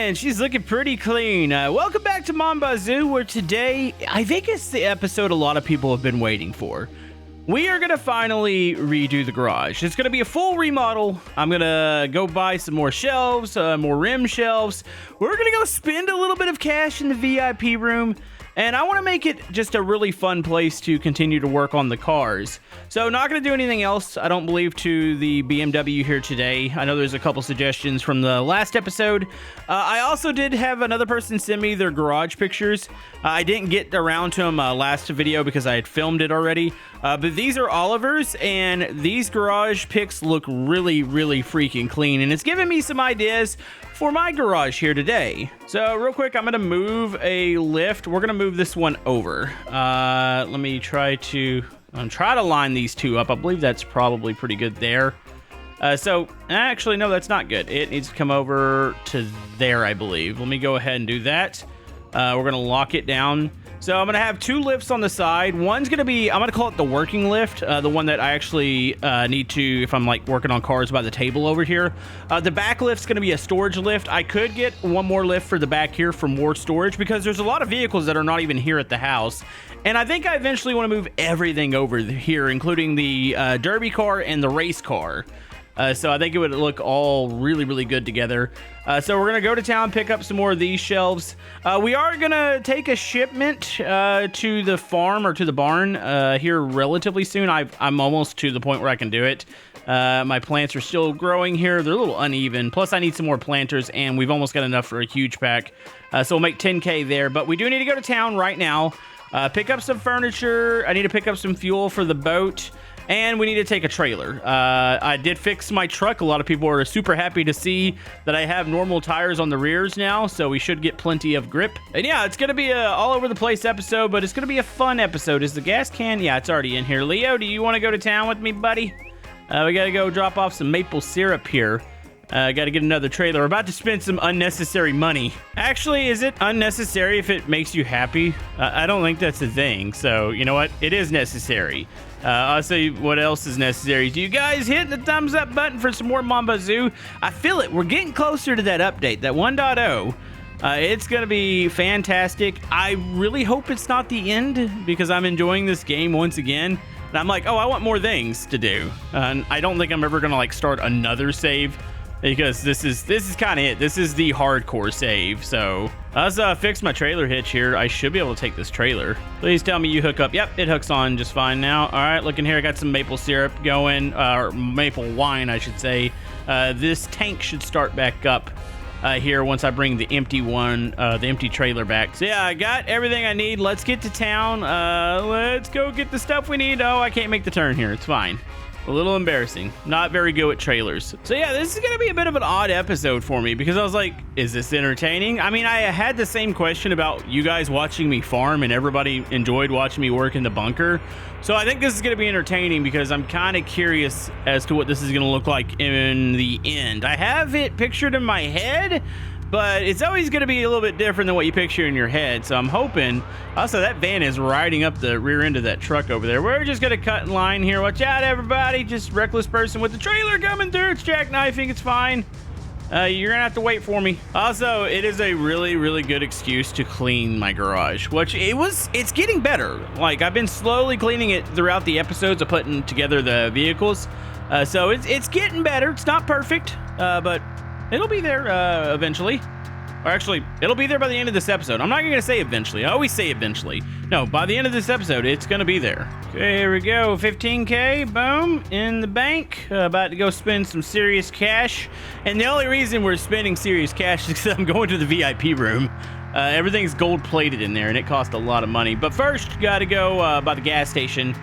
And she's looking pretty clean. Welcome back to Mon Bazou, where today, I think it's the episode a lot of people have been waiting for. We are going to finally redo the garage. It's going to be a full remodel. I'm going to go buy some more shelves, more rim shelves. We're going to go spend a little bit of cash in the VIP room. And I want to make it just a really fun place to continue to work on the cars. So not going to do anything else, I don't believe, to the BMW here today. I know there's a couple suggestions from the last episode. I also did have another person send me their garage pictures. I didn't get around to them last video because I had filmed it already. But these are Oliver's, and these garage pics look really, really freaking clean. And it's giving me some ideas for my garage here today. So real quick, I'm gonna move a lift. We're gonna move this one over. Let me try to line these two up. I believe that's probably pretty good there. So actually, no, that's not good. It needs to come over to there, I believe. Let me go ahead and do that. We're gonna lock it down. So I'm going to have two lifts on the side. One's going to be, I'm going to call it the working lift, the one that I actually need to, if I'm like working on cars by the table over here. The back lift's going to be a storage lift. I could get one more lift for the back here for more storage because there's a lot of vehicles that are not even here at the house. And I think I eventually want to move everything over here, including the derby car and the race car. So I think it would look all really, really good together. So we're going to go to town, pick up some more of these shelves. We are going to take a shipment to the farm or to the barn here relatively soon. I'm almost to the point where I can do it. My plants are still growing here. They're a little uneven. Plus, I need some more planters, and we've almost got enough for a huge pack. So we'll make 10K there. But we do need to go to town right now. Pick up some furniture. I need to pick up some fuel for the boat. And we need to take a trailer. I did fix my truck. A lot of people are super happy to see that I have normal tires on the rears now, so we should get plenty of grip. And yeah, it's going to be a all over the place episode, but it's going to be a fun episode. Is the gas can? Yeah, it's already in here. Leo, do you want to go to town with me, buddy? We got to go drop off some maple syrup here. Got to get another trailer. We're about to spend some unnecessary money. Actually, is it unnecessary if it makes you happy? I don't think that's a thing. So, you know what? It is necessary. I'll say what else is necessary. Do you guys hit the thumbs up button for some more Mon Bazou? I feel it. We're getting closer to that update, that 1.0. It's going to be fantastic. I really hope it's not the end because I'm enjoying this game once again. And I'm like, oh, I want more things to do. And I don't think I'm ever going to like start another save. Because this is kind of it. This is the hardcore save. So let's fix my trailer hitch here. I should be able to take this trailer. Please tell me you hook up. Yep, it hooks on just fine now. All right, looking here, I got some maple syrup going, or maple wine, I should say. This tank should start back up here once I bring the empty one, the empty trailer back. So yeah, I got everything I need. Let's get to town. Let's go get the stuff we need. Oh, I can't make the turn here. It's fine. A little embarrassing. Not very good with trailers. So yeah, this is going to be a bit of an odd episode for me because I was like, is this entertaining? I mean, I had the same question about you guys watching me farm and everybody enjoyed watching me work in the bunker. So I think this is going to be entertaining because I'm kind of curious as to what this is going to look like in the end. I have it pictured in my head, but it's always going to be a little bit different than what you picture in your head. So I'm hoping. Also, that van is riding up the rear end of that truck over there. We're just going to cut in line here. Watch out, everybody. Just reckless person with the trailer coming through. It's jackknifing. It's fine. You're going to have to wait for me. Also, it is a really, really good excuse to clean my garage, which it's getting better. Like, I've been slowly cleaning it throughout the episodes of putting together the vehicles. So it's getting better. It's not perfect, but it'll be there eventually. Or actually, it'll be there by the end of this episode. I'm not going to say eventually. I always say eventually. No, by the end of this episode, it's going to be there. Okay, here we go. 15K, boom, in the bank. About to go spend some serious cash. And the only reason we're spending serious cash is because I'm going to the VIP room. Everything's gold-plated in there, and it costs a lot of money. But first, got to go by the gas station,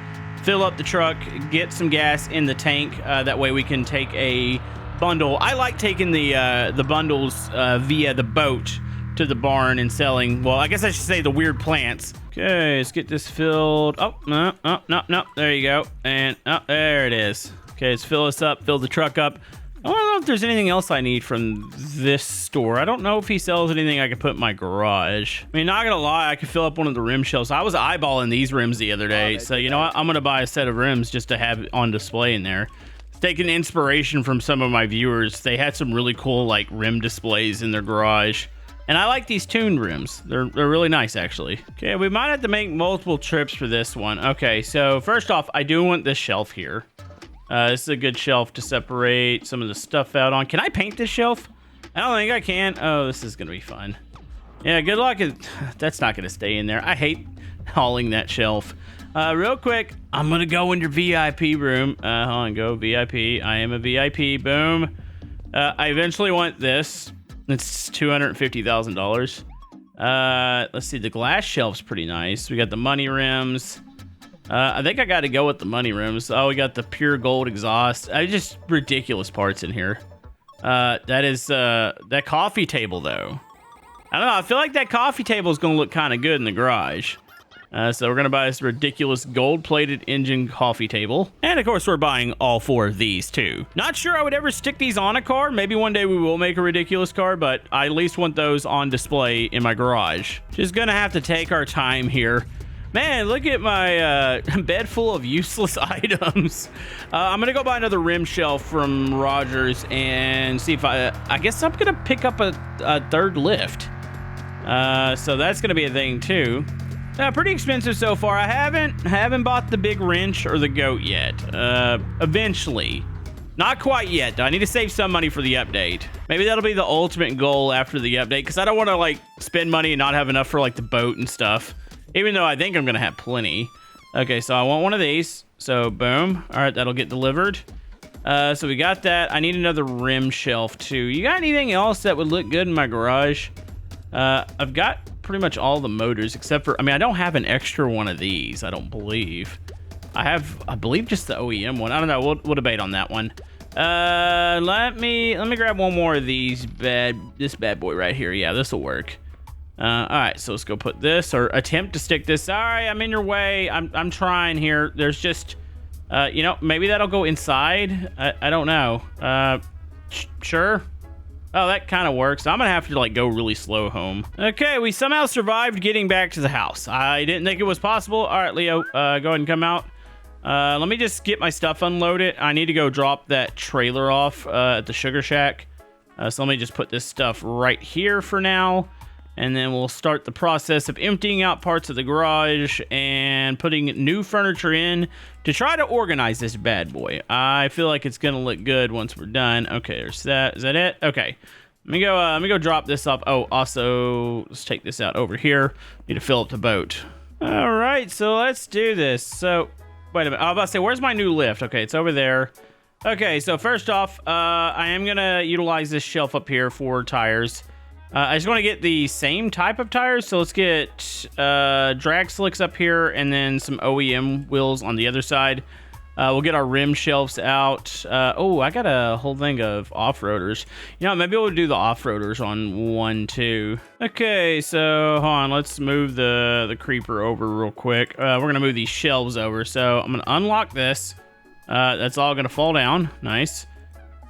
fill up the truck, get some gas in the tank. That way we can take a bundle. I like taking the bundles via the boat to the barn and selling, well, I guess I should say the weird plants. Okay, let's get this filled. Oh, no, there you go. And there it is. Okay, let's fill this up, fill the truck up. I don't know if there's anything else I need from this store. I don't know if he sells anything I can put in my garage. I mean, not gonna lie, I could fill up one of the rim shelves. I was eyeballing these rims the other day, so you know what? I'm gonna buy a set of rims just to have it on display in there. taking inspiration from some of my viewers. They had some really cool like rim displays in their garage. And I like these tuned rims. They're really nice, actually. Okay, we might have to make multiple trips for this one. Okay, so first off, I do want this shelf here. This is a good shelf to separate some of the stuff out on. Can I paint this shelf? I don't think I can. Oh, this is gonna be fun. Yeah, good luck. That's not gonna stay in there. I hate hauling that shelf. Real quick, I'm gonna go in your VIP room. Hold on, go VIP. I am a VIP. Boom. I eventually want this. It's $250,000. Let's see. The glass shelf's pretty nice. We got the money rims. I think I got to go with the money rims. Oh, we got the pure gold exhaust. Just ridiculous parts in here. That is that coffee table though. I don't know. I feel like that coffee table is gonna look kind of good in the garage. So we're gonna buy this ridiculous gold-plated engine coffee table. And of course, we're buying all 4 of these too. Not sure I would ever stick these on a car. Maybe one day we will make a ridiculous car, but I at least want those on display in my garage. Just gonna have to take our time here. Man, look at my bed full of useless items. I'm gonna go buy another rim shelf from Rogers and see if I guess I'm gonna pick up a 3rd lift. So that's gonna be a thing too. Pretty expensive so far. I haven't bought the big wrench or the goat yet. Eventually. Not quite yet. I need to save some money for the update. Maybe that'll be the ultimate goal after the update, because I don't want to like spend money and not have enough for like the boat and stuff. Even though I think I'm gonna have plenty. Okay, so I want one of these. So boom. All right, that'll get delivered. So we got that. I need another rim shelf too. You got anything else that would look good in my garage? I've got pretty much all the motors except for, I mean, I don't have an extra one of these, I don't believe. I believe just the OEM one. I don't know, we'll debate on that one. Let me grab one more of these this bad boy right here. Yeah, this will work. All right, so let's go put this, or attempt to stick this. Sorry, I'm in your way. I'm trying here. There's just, you know, maybe that'll go inside. I don't know. Sure. Oh, that kind of works. I'm gonna have to like go really slow home. Okay, we somehow survived getting back to the house. I didn't think it was possible. All right, Leo, go ahead and come out. Let me just get my stuff unloaded. I need to go drop that trailer off at the Sugar Shack. So let me just put this stuff right here for now. And then we'll start the process of emptying out parts of the garage and putting new furniture in to try to organize this bad boy. I feel like it's gonna look good once we're done. Okay, there's that. Is that it? Okay. Let me go drop this off. Oh, also, let's take this out over here. Need to fill up the boat. All right, so let's do this. So, wait a minute. I was about to say, where's my new lift? Okay, it's over there. Okay, so first off, I am gonna utilize this shelf up here for tires. I just want to get the same type of tires, so let's get drag slicks up here and then some OEM wheels on the other side. We'll get our rim shelves out. Oh, I got a whole thing of off-roaders. You know, maybe we'll do the off-roaders on one too. Okay, so hold on, let's move the creeper over real quick. We're gonna move these shelves over, so I'm gonna unlock this. That's all gonna fall down. Nice.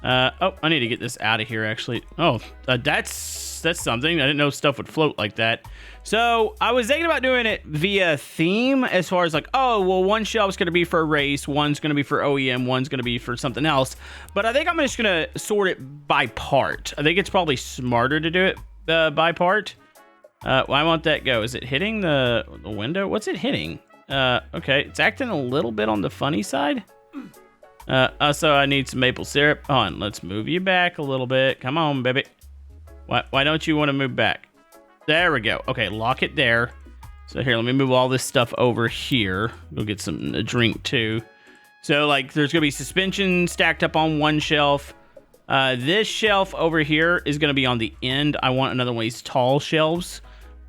Oh, I need to get this out of here actually. Oh, that's something. I didn't know stuff would float like that. So I was thinking about doing it via theme, as far as like, oh, well, one shelf's going to be for a race, one's going to be for OEM, one's going to be for something else. But I think I'm just going to sort it by part. I think it's probably smarter to do it by part. Why won't that go? Is it hitting the window? What's it hitting? Okay, it's acting a little bit on the funny side. Also, I need some maple syrup. Hold on, let's move you back a little bit. Come on, baby. Why don't you want to move back? There we go. Okay, lock it there. So here, let me move all this stuff over here. Go get something to drink too. So like, there's gonna be suspension stacked up on one shelf. This shelf over here is gonna be on the end. I want another one of these tall shelves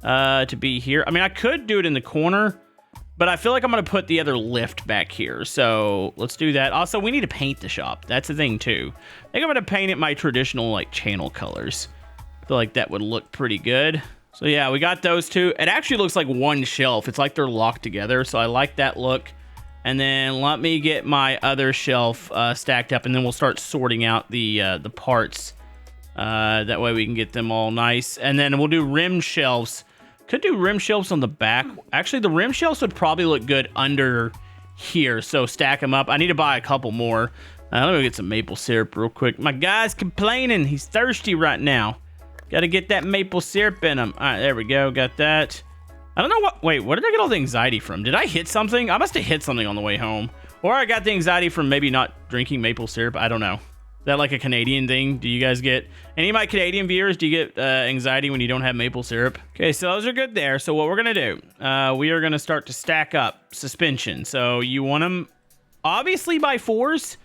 to be here. I mean, I could do it in the corner, but I feel like I'm gonna put the other lift back here. So let's do that. Also, we need to paint the shop. That's the thing too. I think I'm gonna paint it my traditional like channel colors. I feel like that would look pretty good. So yeah, we got those two. It actually looks like one shelf. It's like they're locked together. So I like that look. And then let me get my other shelf stacked up, and then we'll start sorting out the parts. That way we can get them all nice. And then we'll do rim shelves. Could do rim shelves on the back. Actually, the rim shelves would probably look good under here. So stack them up. I need to buy a couple more. Let me get some maple syrup real quick. My guy's complaining. He's thirsty right now. Gotta get that maple syrup in him. All right, there we go. Got that. I don't know what... Wait, where did I get all the anxiety from? Did I hit something? I must have hit something on the way home. Or I got the anxiety from maybe not drinking maple syrup. I don't know. Is that like a Canadian thing? Do you guys get... Any of my Canadian viewers, do you get anxiety when you don't have maple syrup? Okay, so those are good there. So what we're going to do, we are going to start to stack up suspension. So you want them obviously by 4s.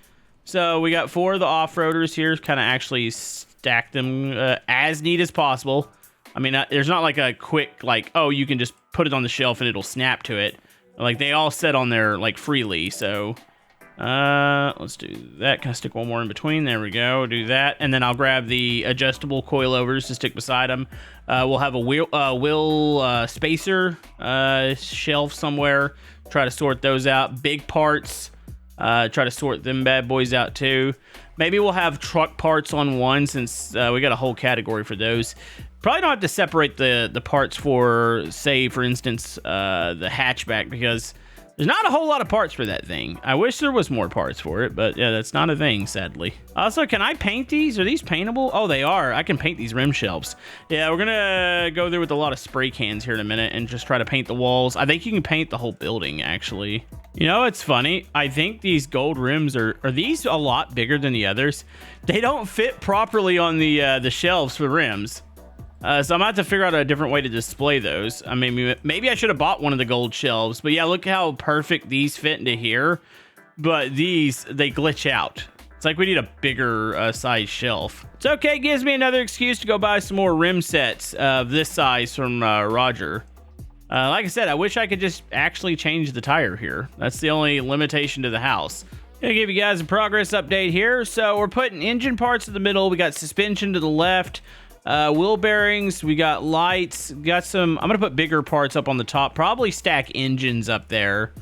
So we got 4 of the off-roaders here. Kind of actually stack them as neat as possible. I mean, there's not like a quick, like, oh, you can just put it on the shelf and it'll snap to it. Like, they all set on there, like, freely. So, let's do that. Kind of stick one more in between. There we go. Do that. And then I'll grab the adjustable coilovers to stick beside them. We'll have a wheel spacer shelf somewhere. Try to sort those out. Big parts. Try to sort them bad boys out too. Maybe we'll have truck parts on one since we got a whole category for those. Probably don't have to separate the parts for, say, for instance, the hatchback, because there's not a whole lot of parts for that thing. I wish there was more parts for it, but yeah, that's not a thing, sadly. Also, can I paint these? Are these paintable? Oh, they are. I can paint these rim shelves. Yeah, we're gonna go there with a lot of spray cans here in a minute and just try to paint the walls. I think you can paint the whole building, actually. You know, it's funny. I think these gold rims are these a lot bigger than the others. They don't fit properly on the shelves for rims. So I'm gonna have to figure out a different way to display those. I mean, maybe I should have bought one of the gold shelves, but yeah, look how perfect these fit into here. But these, they glitch out. It's like we need a bigger size shelf. It's okay, it gives me another excuse to go buy some more rim sets of this size from Roger. Like I said, I wish I could just actually change the tire here. That's the only limitation to the house. Gonna give you guys a progress update here. So we're putting engine parts in the middle. We got suspension to the left. Wheel bearings, we got lights, got some, I'm gonna put bigger parts up on the top, probably stack engines up there.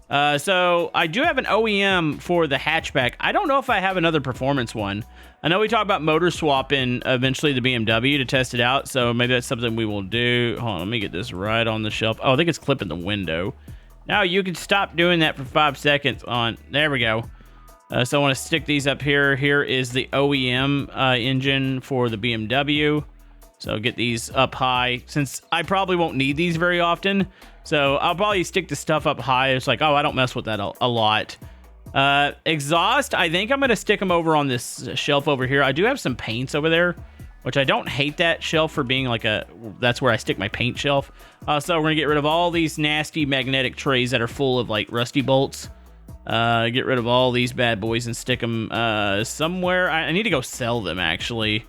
So I do have an OEM for the hatchback. I don't know if I have another performance one. I know we talked about motor swapping eventually the BMW to test it out, so maybe that's something we will do. Hold on, let me get this right on the shelf. Oh, I think it's clipping the window. Now you can stop doing that for 5 seconds on, there we go. So I want to stick these up here. Here is the OEM engine for the BMW. So get these up high, since I probably won't need these very often. So I'll probably stick the stuff up high. It's like, oh, I don't mess with that a lot. Exhaust, I think I'm going to stick them over on this shelf over here. I do have some paints over there, which I don't hate that shelf for being like that's where I stick my paint shelf. So we're going to get rid of all these nasty magnetic trays that are full of like rusty bolts. Get rid of all these bad boys and stick them somewhere. I need to go sell them, actually.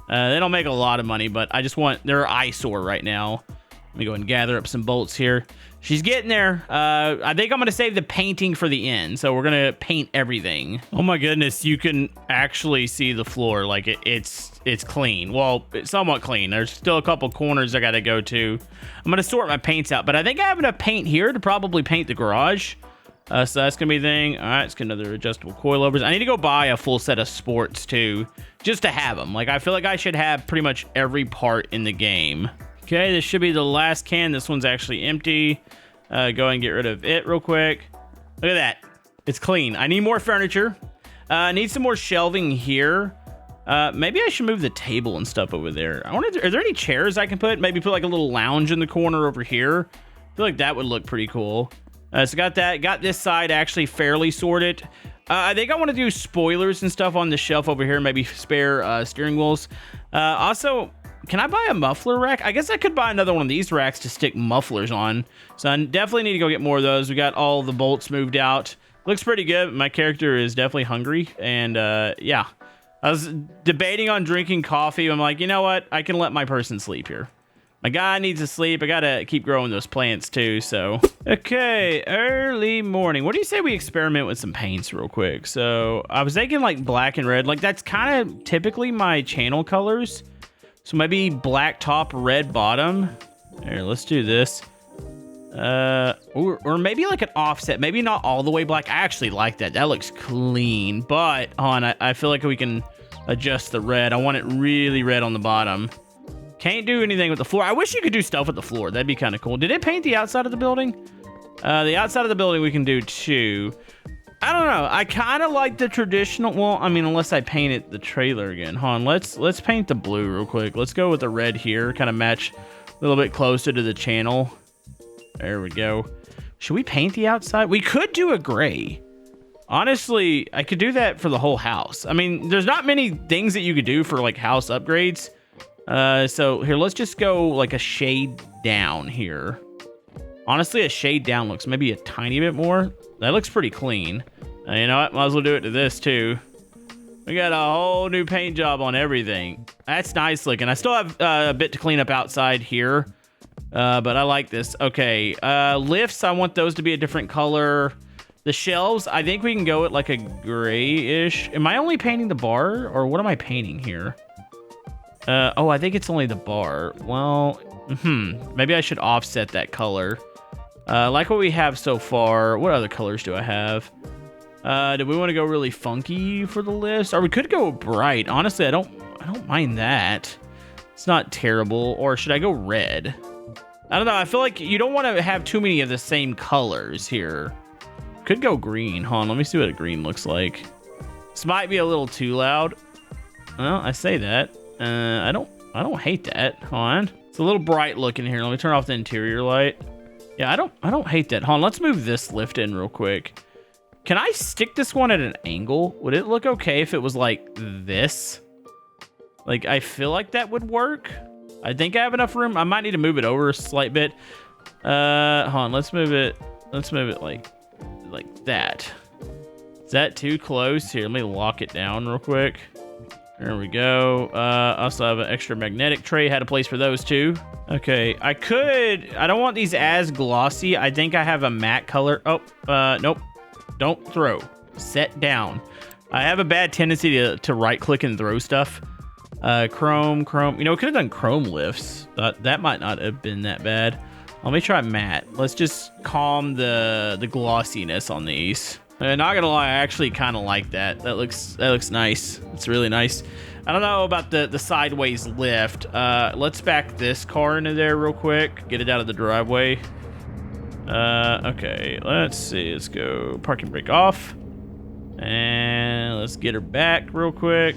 They don't make a lot of money, but I just want... They're eyesore right now. Let me go and gather up some bolts here. She's getting there. I think I'm going to save the painting for the end, so we're going to paint everything. Oh my goodness, you can actually see the floor. Like, it's clean. Well, it's somewhat clean. There's still a couple corners I got to go to. I'm going to sort my paints out, but I think I have enough paint here to probably paint the garage. So that's gonna be the thing. All right, let's get another adjustable coilovers. I need to go buy a full set of sports too, just to have them. Like, I feel like I should have pretty much every part in the game. Okay, this should be the last can. This one's actually empty. Go ahead and get rid of it real quick. Look at that. It's clean. I need more furniture. I need some more shelving here. Maybe I should move the table and stuff over there. I wonder, are there any chairs I can put? Maybe put like a little lounge in the corner over here. I feel like that would look pretty cool. So got that. Got this side actually fairly sorted. I think I want to do spoilers and stuff on the shelf over here. Maybe spare steering wheels. Also, can I buy a muffler rack? I guess I could buy another one of these racks to stick mufflers on. So I definitely need to go get more of those. We got all the bolts moved out. Looks pretty good. My character is definitely hungry. And yeah, I was debating on drinking coffee. I'm like, you know what? I can let my person sleep here. My guy needs to sleep. I gotta keep growing those plants too, so. Okay, early morning. What do you say we experiment with some paints real quick? So I was thinking like black and red. Like, that's kind of typically my channel colors. So maybe black top, red bottom. Here, let's do this. Or maybe like an offset. Maybe not all the way black. I actually like that. That looks clean. But I feel like we can adjust the red. I want it really red on the bottom. Can't do anything with the floor. I wish you could do stuff with the floor. That'd be kind of cool. Did it paint the outside of the building? The outside of the building we can do too. I don't know. I kind of like the traditional. Well, I mean, unless I paint it the trailer again. Hold on. Let's paint the blue real quick. Let's go with the red here. Kind of match a little bit closer to the channel. There we go. Should we paint the outside? We could do a gray. Honestly, I could do that for the whole house. I mean, there's not many things that you could do for like house upgrades. So here, let's just go like a shade down here. Honestly, a shade down looks maybe a tiny bit more. That looks pretty clean. You know what? Might as well do it to this too. We got a whole new paint job on everything. That's nice looking. I still have a bit to clean up outside here. But I like this. Okay. Lifts, I want those to be a different color. The shelves, I think we can go with like a grayish. Am I only painting the bar or what am I painting here? Oh, I think it's only the bar. Well, maybe I should offset that color. Like what we have so far. What other colors do I have? Do we want to go really funky for the list? Or we could go bright. Honestly, I don't mind that. It's not terrible. Or should I go red? I don't know. I feel like you don't want to have too many of the same colors here. Could go green. Hold on, let me see what a green looks like. This might be a little too loud. Well, I say that. I don't hate that. Hold on. It's a little bright looking here. Let me turn off the interior light. Yeah, I don't hate that. Hold on, let's move this lift in real quick. Can I stick this one at an angle? Would it look okay if it was like this? Like, I feel like that would work. I think I have enough room. I might need to move it over a slight bit. Hold on, let's move it like that. Is that too close? Here, let me lock it down real quick. There we go. Also have an extra magnetic tray. Had a place for those too. Okay, I don't want these as glossy. I think I have a matte color. Oh, nope. Don't throw. Set down. I have a bad tendency to right click and throw stuff. Chrome. You know, we could have done chrome lifts. That might not have been that bad. Let me try matte. Let's just calm the glossiness on these. Not gonna lie, I actually kind of like that. That looks nice. It's really nice. I don't know about the sideways lift. Let's back this car into there real quick. Get it out of the driveway. Okay, let's see. Let's go parking brake off. And let's get her back real quick.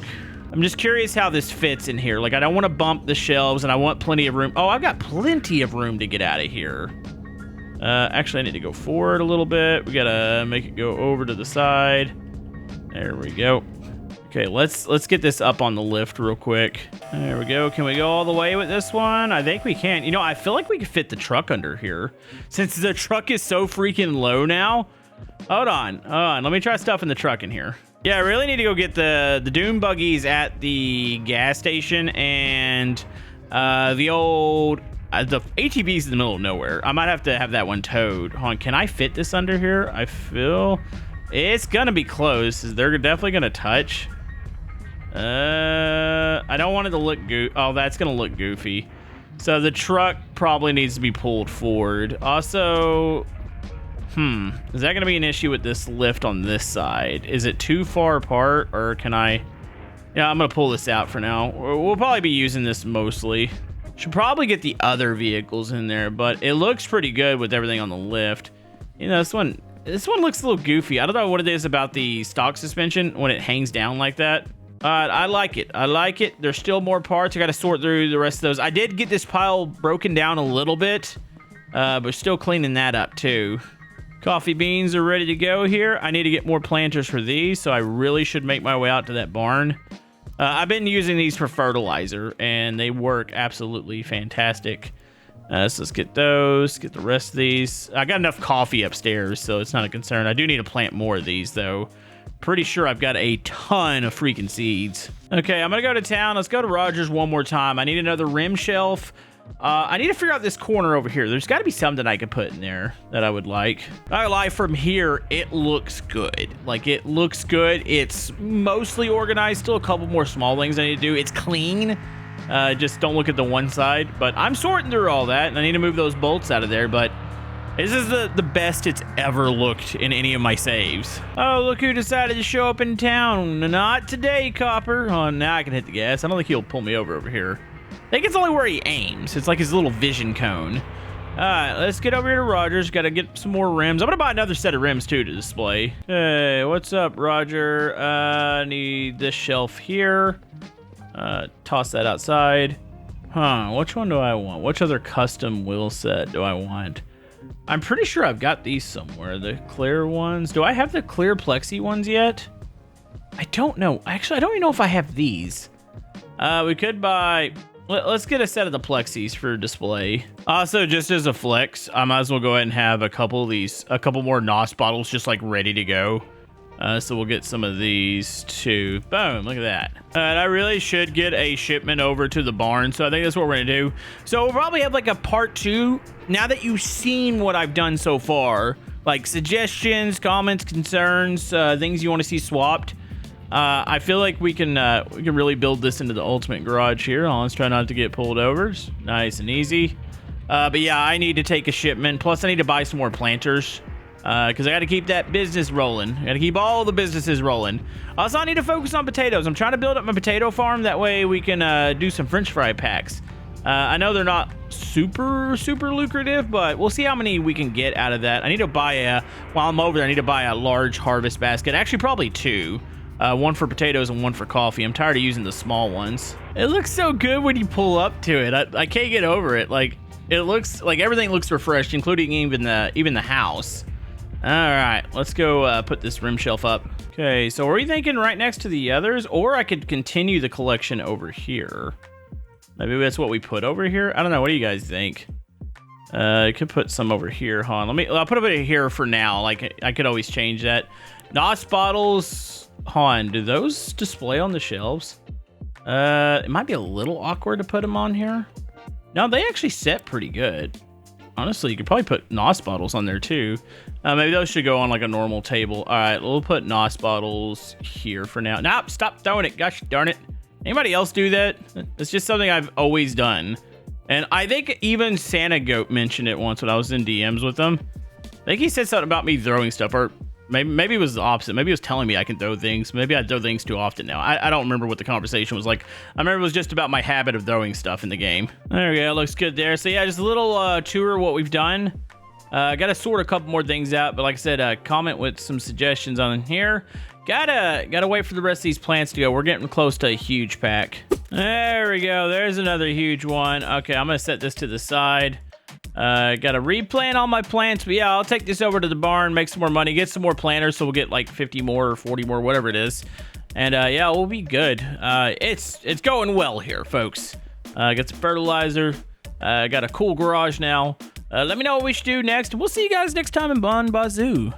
I'm just curious how this fits in here. Like, I don't want to bump the shelves, and I want plenty of room. Oh, I've got plenty of room to get out of here. Actually, I need to go forward a little bit. We gotta make it go over to the side. There we go. Okay, let's get this up on the lift real quick. There we go. Can we go all the way with this one? I think we can. You know, I feel like we could fit the truck under here. Since the truck is so freaking low now. Hold on. Let me try stuff in the truck in here. Yeah, I really need to go get the dune buggies at the gas station and the old... the ATV's in the middle of nowhere. I might have to have that one towed. Hold on, can I fit this under here? I feel it's gonna be close. They're definitely gonna touch. I don't want it to look oh, that's gonna look goofy. So the truck probably needs to be pulled forward. Also, is that gonna be an issue with this lift on this side? Is it too far apart, or can I? Yeah, I'm gonna pull this out for now. We'll probably be using this mostly. Should probably get the other vehicles in there, but it looks pretty good with everything on the lift. You know, this one looks a little goofy. I don't know what it is about the stock suspension when it hangs down like that. I like it. There's still more parts. I got to sort through the rest of those. I did get this pile broken down a little bit, but still cleaning that up too. Coffee beans are ready to go here. I need to get more planters for these, so I really should make my way out to that barn. I've been using these for fertilizer, and they work absolutely fantastic. So let's get those, get the rest of these. I got enough coffee upstairs, so it's not a concern. I do need to plant more of these, though. Pretty sure I've got a ton of freaking seeds. Okay, I'm going to go to town. Let's go to Rogers one more time. I need another rim shelf. I need to figure out this corner over here. There's got to be something I could put in there that I would like. I lie, from here, it looks good. Like, it looks good. It's mostly organized. Still a couple more small things I need to do. It's clean. Just don't look at the one side. But I'm sorting through all that, and I need to move those bolts out of there. But this is the best it's ever looked in any of my saves. Oh, look who decided to show up in town. Not today, Copper. Oh, now I can hit the gas. I don't think he'll pull me over here. I think it's only where he aims. It's like his little vision cone. All right, let's get over here to Roger's. Got to get some more rims. I'm going to buy another set of rims, too, to display. Hey, what's up, Roger? I need this shelf here. Toss that outside. Which one do I want? Which other custom wheel set do I want? I'm pretty sure I've got these somewhere. The clear ones. Do I have the clear plexi ones yet? I don't know. Actually, I don't even know if I have these. We could buy... Let's get a set of the plexis for display. Also, just as a flex, I might as well go ahead and have a couple of these, a couple more NOS bottles just like ready to go. So we'll get some of these too. Boom, look at that. And I really should get a shipment over to the barn. So I think that's what we're gonna do. So we'll probably have like a part 2. Now that you've seen what I've done so far, like suggestions, comments, concerns, things you want to see swapped. I feel like we can really build this into the ultimate garage here. Let's try not to get pulled over. It's nice and easy. But yeah, I need to take a shipment. Plus, I need to buy some more planters because I got to keep that business rolling. I got to keep all the businesses rolling. Also, I need to focus on potatoes. I'm trying to build up my potato farm. That way, we can do some French fry packs. I know they're not super lucrative, but we'll see how many we can get out of that. I need to buy while I'm over there, I need to buy a large harvest basket. Actually, probably 2. One for potatoes and one for coffee. I'm tired of using the small ones. It looks so good when you pull up to it. I can't get over it. Like, it looks like everything looks refreshed, including even the house. All right, let's go put this rim shelf up. Okay, so are we thinking right next to the others, or I could continue the collection over here? Maybe that's what we put over here. I don't know. What do you guys think? I could put some over here. Hold on. I'll put a bit here for now. Like, I could always change that. NOS bottles. Hold on, do those display on the shelves? It might be a little awkward to put them on here. No, they actually set pretty good. Honestly, you could probably put NOS bottles on there too. Maybe those should go on like a normal table. All right, we'll put NOS bottles here for now. Nope, stop throwing it. Gosh darn it. Anybody else do that? It's just something I've always done. And I think even Santa Goat mentioned it once when I was in DMs with him. I think he said something about me throwing stuff, or maybe it was the opposite. Maybe he was telling me I can throw things. Maybe I throw things too often now. I don't remember what the conversation was like. I remember it was just about my habit of throwing stuff in the game. There we go. Looks good there. So yeah, just a little tour of what we've done. Got to sort a couple more things out. But like I said, comment with some suggestions on here. Gotta wait for the rest of these plants to go. We're getting close to a huge pack. There we go. There's another huge one. Okay, I'm going to set this to the side. Gotta replant all my plants, but yeah, I'll take this over to the barn, make some more money, get some more planters, so we'll get like 50 more or 40 more, whatever it is. And yeah, we'll be good. It's going well here, folks. Got some fertilizer, got a cool garage now. Let me know what we should do next. We'll see you guys next time in Mon Bazou.